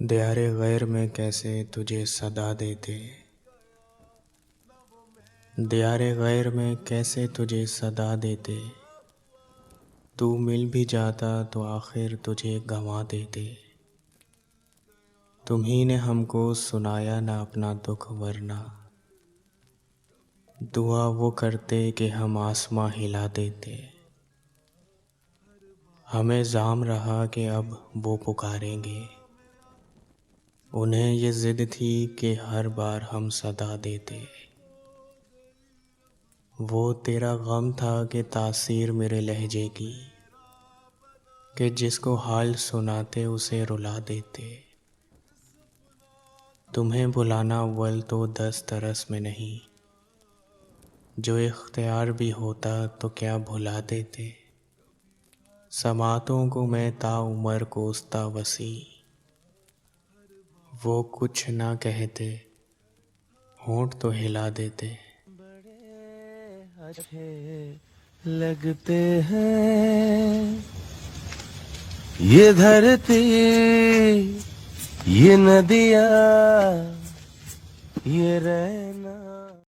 दियारे गैर में कैसे तुझे सदा देते, दियारे गैर में कैसे तुझे सदा देते। तू मिल भी जाता तो आखिर तुझे गंवा देते। तुम्ही ने हमको सुनाया ना अपना दुख, वरना दुआ वो करते कि हम आसमां हिला देते। हमें जाम रहा कि अब वो पुकारेंगे, उन्हें ये जिद थी कि हर बार हम सदा देते। वो तेरा गम था कि तासीर मेरे लहजे की, कि जिसको हाल सुनाते उसे रुला देते। तुम्हें बुलाना अव्वल तो 10 तरस में नहीं, जो इख्तियार भी होता तो क्या भुला देते। समातों को मैं ताउमर कोसता वसी, वो कुछ ना कहते होंठ तो हिला देते। बड़े अच्छे लगते हैं ये धरती, ये नदियाँ, ये रहना।